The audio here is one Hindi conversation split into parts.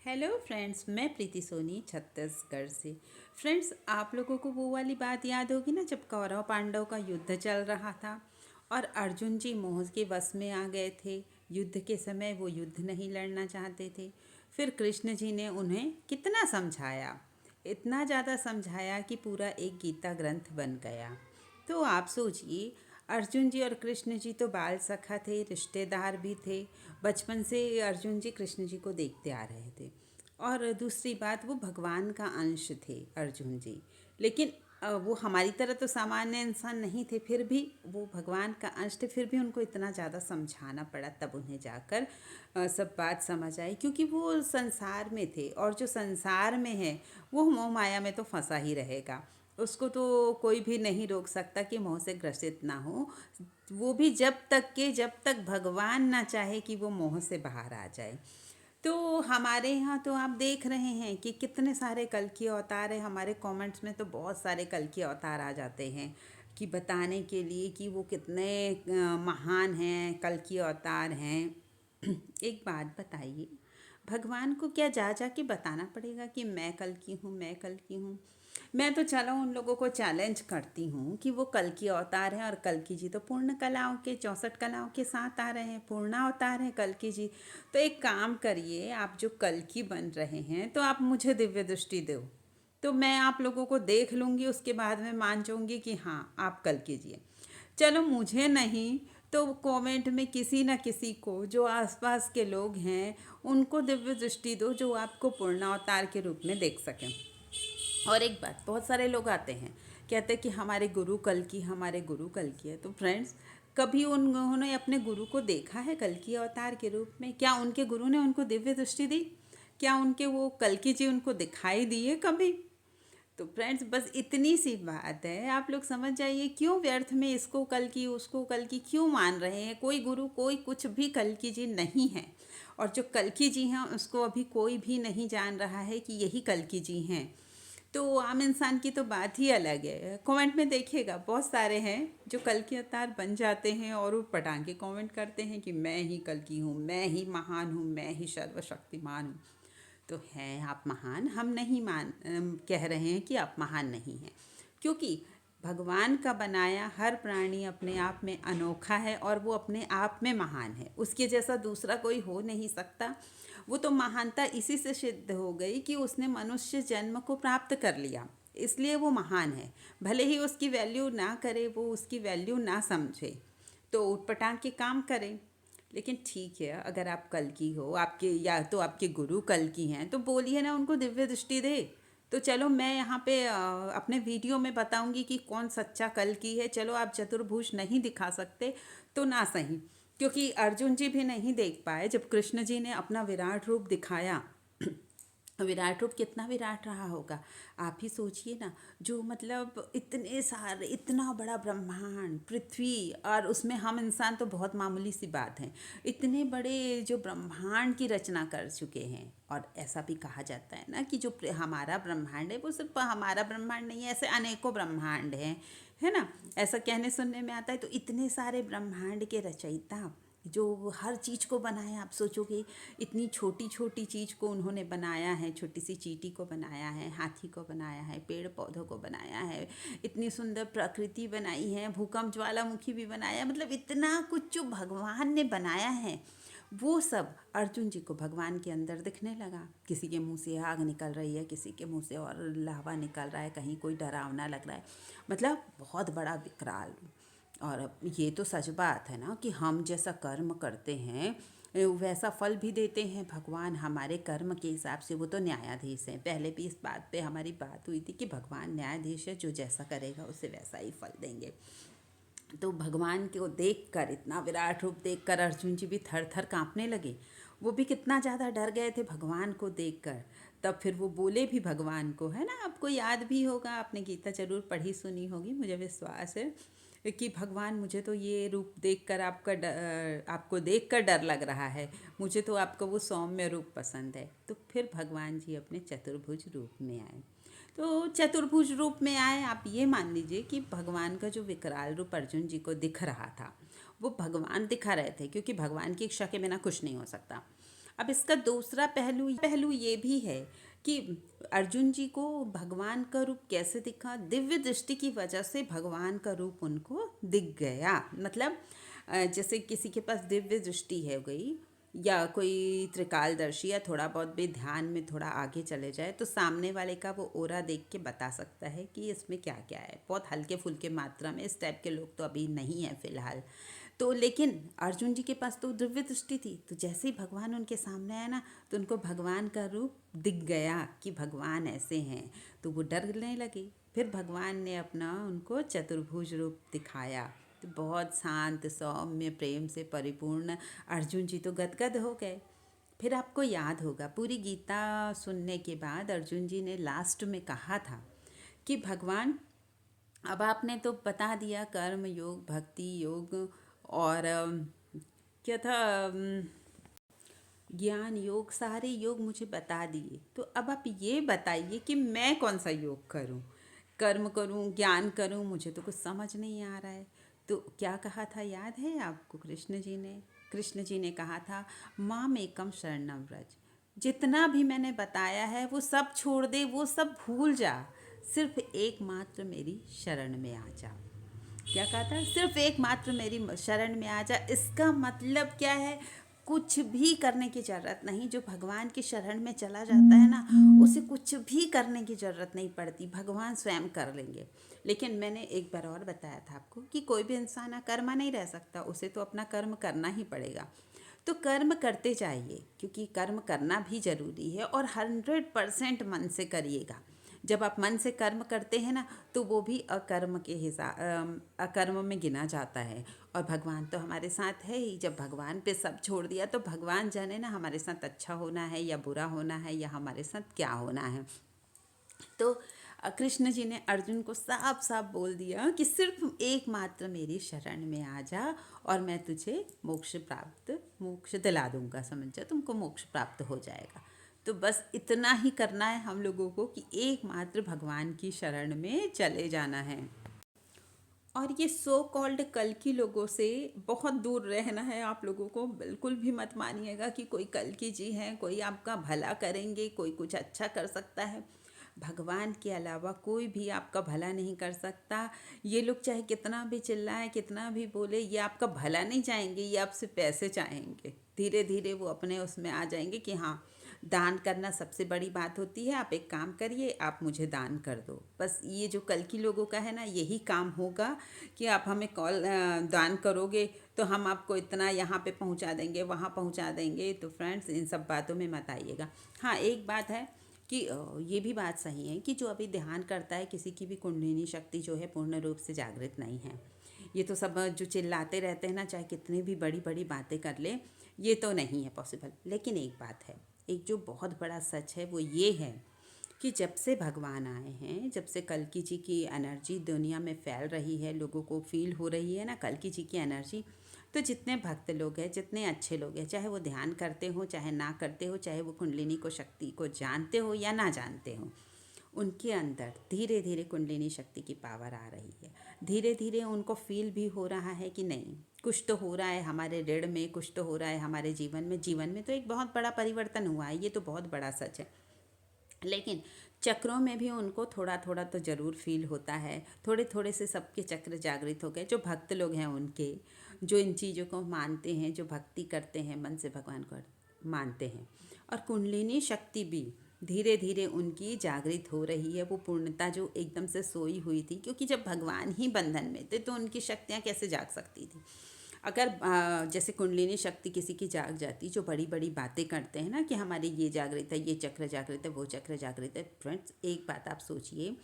हेलो फ्रेंड्स, मैं प्रीति सोनी छत्तीसगढ़ से। फ्रेंड्स, आप लोगों को वो वाली बात याद होगी ना, जब कौरव पांडव का युद्ध चल रहा था और अर्जुन जी मोह के वश में आ गए थे। युद्ध के समय वो युद्ध नहीं लड़ना चाहते थे। फिर कृष्ण जी ने उन्हें कितना समझाया, इतना ज़्यादा समझाया कि पूरा एक गीता ग्रंथ बन गया। तो आप सोचिए, अर्जुन जी और कृष्ण जी तो बाल सखा थे, रिश्तेदार भी थे। बचपन से अर्जुन जी कृष्ण जी को देखते आ रहे थे। और दूसरी बात, वो भगवान का अंश थे अर्जुन जी। लेकिन वो हमारी तरह तो सामान्य इंसान नहीं थे, फिर भी वो भगवान का अंश थे। फिर भी उनको इतना ज़्यादा समझाना पड़ा, तब उन्हें जाकर सब बात समझ आई, क्योंकि वो संसार में थे और जो संसार में है वो मोह माया में तो फंसा ही रहेगा। उसको तो कोई भी नहीं रोक सकता कि मोह से ग्रसित ना हो। वो भी जब तक भगवान ना चाहे कि वो मोह से बाहर आ जाए। तो हमारे यहाँ तो आप देख रहे हैं कि कितने सारे कल की अवतार है। हमारे कमेंट्स में तो बहुत सारे कल की अवतार आ जाते हैं कि बताने के लिए कि वो कितने महान हैं, कल की अवतार हैं। एक बात बताइए, भगवान को क्या जा जा के बताना पड़ेगा कि मैं कल की हूँ, मैं कल की हूँ? मैं तो चलो उन लोगों को चैलेंज करती हूँ कि वो कल की अवतार हैं, और कल की जी तो पूर्ण कलाओं के 64 कलाओं के साथ आ रहे हैं, पूर्ण अवतार हैं कल की जी। तो एक काम करिए, आप जो कल की बन रहे हैं तो आप मुझे दिव्य दृष्टि दो, तो मैं आप लोगों को देख लूँगी, उसके बाद में मान जाऊँगी कि हाँ आप कल कीजिए। चलो मुझे नहीं तो कमेंट में किसी न किसी को, जो आसपास के लोग हैं उनको दिव्य दृष्टि दो, जो आपको पूर्णावतार के रूप में देख सकें। और एक बात, बहुत सारे लोग आते हैं, कहते हैं कि हमारे गुरु कल की, हमारे गुरु कल की है। तो फ्रेंड्स, कभी उन्होंने अपने गुरु को देखा है कल की अवतार के रूप में? क्या उनके गुरु ने उनको दिव्य दृष्टि दी? क्या उनके वो कल की जी उनको दिखाई दी है कभी? तो फ्रेंड्स, बस इतनी सी बात है, आप लोग समझ जाइए क्यों व्यर्थ में इसको कल की उसको कल की क्यों मान रहे हैं। कोई गुरु कोई कुछ भी कल की जी नहीं है, और जो कल की जी हैं उसको अभी कोई भी नहीं जान रहा है कि यही कल की जी हैं। तो आम इंसान की तो बात ही अलग है। कमेंट में देखिएगा, बहुत सारे हैं जो कल के अवतार बन जाते हैं और वो पटांग के कमेंट करते हैं कि मैं ही कल की हूँ, मैं ही महान हूँ, मैं ही सर्वशक्तिमान हूँ। तो हैं आप महान, हम नहीं कह रहे हैं कि आप महान नहीं हैं, क्योंकि भगवान का बनाया हर प्राणी अपने आप में अनोखा है और वो अपने आप में महान है। उसके जैसा दूसरा कोई हो नहीं सकता। वो तो महानता इसी से सिद्ध हो गई कि उसने मनुष्य जन्म को प्राप्त कर लिया, इसलिए वो महान है। भले ही उसकी वैल्यू ना करे, वो उसकी वैल्यू ना समझे, तो उटपटांग के काम करें। लेकिन ठीक है, अगर आप कल की हो, आपके या तो आपके गुरु कल की हैं, तो बोलिए ना उनको दिव्य दृष्टि दे। तो चलो मैं यहाँ पे अपने वीडियो में बताऊंगी कि कौन सच्चा कल की है। चलो आप चतुर्भुज नहीं दिखा सकते तो ना सही, क्योंकि अर्जुन जी भी नहीं देख पाए जब कृष्ण जी ने अपना विराट रूप दिखाया। विराट रूप कितना विराट रहा होगा, आप ही सोचिए ना। जो मतलब इतने सारे, इतना बड़ा ब्रह्मांड, पृथ्वी, और उसमें हम इंसान तो बहुत मामूली सी बात है। इतने बड़े जो ब्रह्मांड की रचना कर चुके हैं। और ऐसा भी कहा जाता है ना कि जो हमारा ब्रह्मांड है वो सिर्फ हमारा ब्रह्मांड नहीं है, ऐसे अनेकों ब्रह्मांड हैं, है ना। ऐसा कहने सुनने में आता है। तो इतने सारे ब्रह्मांड के रचयिता जो हर चीज़ को बनाया, आप सोचोगे इतनी छोटी छोटी चीज़ को उन्होंने बनाया है, छोटी सी चींटी को बनाया है, हाथी को बनाया है, पेड़ पौधों को बनाया है, इतनी सुंदर प्रकृति बनाई है, भूकंप ज्वालामुखी भी बनाया है। मतलब इतना कुछ जो भगवान ने बनाया है, वो सब अर्जुन जी को भगवान के अंदर दिखने लगा। किसी के मुंह से आग निकल रही है, किसी के मुंह से और लावा निकल रहा है, कहीं कोई डरावना लग रहा है। मतलब बहुत बड़ा विकराल। और ये तो सच बात है ना कि हम जैसा कर्म करते हैं वैसा फल भी देते हैं भगवान। हमारे कर्म के हिसाब से वो तो न्यायाधीश हैं। पहले भी इस बात पे हमारी बात हुई थी कि भगवान न्यायाधीश है, जो जैसा करेगा उसे वैसा ही फल देंगे। तो भगवान को देख कर, इतना विराट रूप देख कर अर्जुन जी भी थर थर काँपने लगे। वो भी कितना ज़्यादा डर गए थे भगवान को देख कर। तब फिर वो बोले भी भगवान को, है ना। आपको याद भी होगा, आपने गीता जरूर पढ़ी सुनी होगी, मुझे विश्वास है कि भगवान, मुझे तो ये रूप देखकर आपको देखकर डर लग रहा है, मुझे तो आपका वो सौम्य रूप पसंद है। तो फिर भगवान जी अपने चतुर्भुज रूप में आए। तो चतुर्भुज रूप में आए, आप ये मान लीजिए कि भगवान का जो विकराल रूप अर्जुन जी को दिख रहा था वो भगवान दिखा रहे थे, क्योंकि भगवान की इच्छा के बिना कुछ नहीं हो सकता। अब इसका दूसरा पहलू ये भी है कि अर्जुन जी को भगवान का रूप कैसे दिखा, दिव्य दृष्टि की वजह से भगवान का रूप उनको दिख गया। मतलब जैसे किसी के पास दिव्य दृष्टि है गई, या कोई त्रिकालदर्शी, या थोड़ा बहुत भी ध्यान में थोड़ा आगे चले जाए तो सामने वाले का वो ओरा देख के बता सकता है कि इसमें क्या क्या है। बहुत हल्के फुल्के मात्रा में, इस टाइप के लोग तो अभी नहीं हैं फिलहाल। तो लेकिन अर्जुन जी के पास तो दिव्य दृष्टि थी, तो जैसे ही भगवान उनके सामने आया ना, तो उनको भगवान का रूप दिख गया कि भगवान ऐसे हैं। तो वो डरने लगे। फिर भगवान ने अपना उनको चतुर्भुज रूप दिखाया, तो बहुत शांत सौम्य प्रेम से परिपूर्ण अर्जुन जी तो गदगद हो गए। फिर आपको याद होगा, पूरी गीता सुनने के बाद अर्जुन जी ने लास्ट में कहा था कि भगवान, अब आपने तो बता दिया कर्म योग, भक्ति योग, और क्या था, ज्ञान योग, सारे योग मुझे बता दिए। तो अब आप ये बताइए कि मैं कौन सा योग करूं, कर्म करूं, ज्ञान करूं, मुझे तो कुछ समझ नहीं आ रहा है। तो क्या कहा था याद है आपको कृष्ण जी ने कहा था, माम एकम शरणम व्रज। जितना भी मैंने बताया है वो सब छोड़ दे, वो सब भूल जा, सिर्फ एकमात्र मेरी शरण में आ जा। क्या कहा था? सिर्फ एकमात्र मेरी शरण में आ जा। इसका मतलब क्या है? कुछ भी करने की ज़रूरत नहीं। जो भगवान की शरण में चला जाता है ना, उसे कुछ भी करने की ज़रूरत नहीं पड़ती, भगवान स्वयं कर लेंगे। लेकिन मैंने एक बार और बताया था आपको कि कोई भी इंसान अकर्मा नहीं रह सकता, उसे तो अपना कर्म करना ही पड़ेगा। तो कर्म करते जाइए, क्योंकि कर्म करना भी ज़रूरी है, और 100% मन से करिएगा। जब आप मन से कर्म करते हैं ना, तो वो भी अकर्म के अकर्म में गिना जाता है। और भगवान तो हमारे साथ है ही। जब भगवान पे सब छोड़ दिया तो भगवान जाने ना हमारे साथ अच्छा होना है या बुरा होना है, या हमारे साथ क्या होना है। तो कृष्ण जी ने अर्जुन को साफ साफ बोल दिया कि सिर्फ एकमात्र मेरी शरण में आ जा, और मैं तुझे मोक्ष दिला दूंगा। समझ जा, तुमको मोक्ष प्राप्त हो जाएगा। तो बस इतना ही करना है हम लोगों को कि एकमात्र भगवान की शरण में चले जाना है। और ये सो कॉल्ड कल की लोगों से बहुत दूर रहना है आप लोगों को। बिल्कुल भी मत मानिएगा कि कोई कल की जी हैं, कोई आपका भला करेंगे, कोई कुछ अच्छा कर सकता है। भगवान के अलावा कोई भी आपका भला नहीं कर सकता। ये लोग चाहे कितना भी चिल्लाएं, कितना भी बोले, ये आपका भला नहीं चाहेंगे, ये आपसे पैसे चाहेंगे। धीरे धीरे वो अपने उसमें आ जाएंगे कि हाँ, दान करना सबसे बड़ी बात होती है। आप एक काम करिए, आप मुझे दान कर दो। बस ये जो कल की लोगों का है ना, यही काम होगा कि आप हमें दान करोगे तो हम आपको इतना यहाँ पे पहुँचा देंगे, वहाँ पहुँचा देंगे। तो फ्रेंड्स, इन सब बातों में मत आइएगा। हाँ, एक बात है कि ये भी बात सही है कि जो अभी ध्यान करता है, किसी की भी कुंडलिनी शक्ति जो है पूर्ण रूप से जागृत नहीं है। ये तो सब जो चिल्लाते रहते हैं ना, चाहे कितनी भी बड़ी बड़ी बातें कर ले, ये तो नहीं है पॉसिबल। लेकिन एक बात है, एक जो बहुत बड़ा सच है वो ये है कि जब से भगवान आए हैं, जब से कल्कि जी की एनर्जी दुनिया में फैल रही है, लोगों को फील हो रही है ना कल्कि जी की एनर्जी, तो जितने भक्त लोग हैं, जितने अच्छे लोग हैं, चाहे वो ध्यान करते हो चाहे ना करते हो, चाहे वो कुंडलिनी को शक्ति को जानते हो या ना जानते हो, उनके अंदर धीरे धीरे कुंडलिनी शक्ति की पावर आ रही है। धीरे धीरे उनको फील भी हो रहा है कि नहीं, कुछ तो हो रहा है हमारे ऋण में, कुछ तो हो रहा है हमारे जीवन में तो एक बहुत बड़ा परिवर्तन हुआ है। ये तो बहुत बड़ा सच है। लेकिन चक्रों में भी उनको थोड़ा थोड़ा तो ज़रूर फील होता है। थोड़े थोड़े से सबके चक्र जागृत हो गए। जो भक्त लोग हैं उनके, जो इन चीज़ों को मानते हैं, जो भक्ति करते हैं, मन से भगवान को मानते हैं। और कुंडलिनी शक्ति भी धीरे धीरे उनकी जागृत हो रही है। वो पूर्णता जो एकदम से सोई हुई थी, क्योंकि जब भगवान ही बंधन में थे तो उनकी शक्तियाँ कैसे जाग सकती थी। अगर जैसे कुंडलिनी शक्ति किसी की जाग जाती, जो बड़ी बड़ी बातें करते हैं ना कि हमारी ये जागृत है, ये चक्र जागृत है, वो चक्र जागृत है। फ्रेंड्स, एक बात आप सोचिए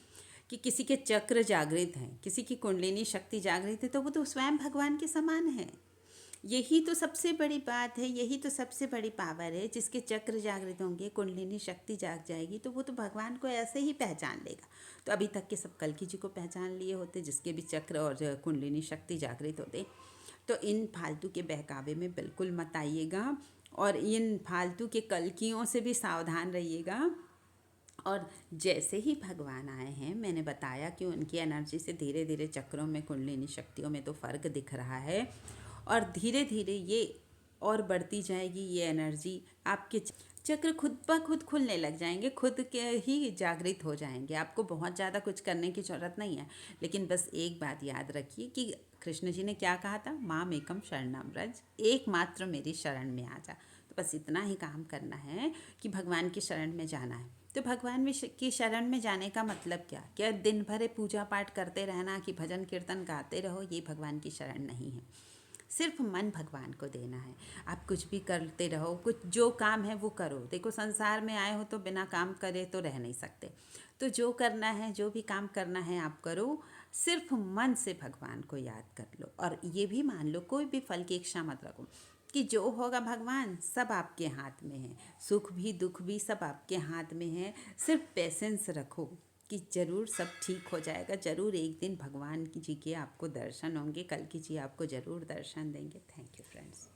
कि किसी के चक्र जागृत हैं, किसी की कुंडलिनी शक्ति जागृत है, तो वो तो स्वयं भगवान के समान है। यही तो सबसे बड़ी बात है, यही तो सबसे बड़ी पावर है। जिसके चक्र जागृत होंगे, कुंडलिनी शक्ति जाग जाएगी, तो वो तो भगवान को ऐसे ही पहचान लेगा। तो अभी तक के सब कल्कि जी को पहचान लिए होते, जिसके भी चक्र और कुंडलिनी शक्ति जागृत होते। तो इन फालतू के बहकावे में बिल्कुल मत आइएगा, और इन फालतू के कल्कियों से भी सावधान रहिएगा। और जैसे ही भगवान आए हैं, मैंने बताया कि उनकी एनर्जी से धीरे धीरे चक्रों में, कुंडलिनी शक्तियों में तो फ़र्क दिख रहा है। और धीरे धीरे ये और बढ़ती जाएगी ये एनर्जी। आपके चक्र खुद ब खुद खुलने लग जाएंगे, खुद के ही जागृत हो जाएंगे। आपको बहुत ज़्यादा कुछ करने की ज़रूरत नहीं है। लेकिन बस एक बात याद रखिए कि कृष्ण जी ने क्या कहा था, माम एकम शरणम व्रज, एकमात्र मेरी शरण में आ जा। तो बस इतना ही काम करना है कि भगवान की शरण में जाना है। तो भगवान की शरण में जाने का मतलब क्या, क्या दिन भर पूजा पाठ करते रहना कि भजन कीर्तन गाते रहो, ये भगवान की शरण नहीं है। सिर्फ मन भगवान को देना है। आप कुछ भी करते रहो, कुछ जो काम है वो करो। देखो, संसार में आए हो तो बिना काम करे तो रह नहीं सकते। तो जो करना है, जो भी काम करना है आप करो। सिर्फ मन से भगवान को याद कर लो और ये भी मान लो, कोई भी फल की इच्छा मत रखो कि जो होगा भगवान सब आपके हाथ में है। सुख भी दुख भी सब आपके हाथ में है। सिर्फ पेशेंस रखो कि ज़रूर सब ठीक हो जाएगा। ज़रूर एक दिन भगवान जी के आपको दर्शन होंगे, कल की जी आपको ज़रूर दर्शन देंगे। Thank you friends.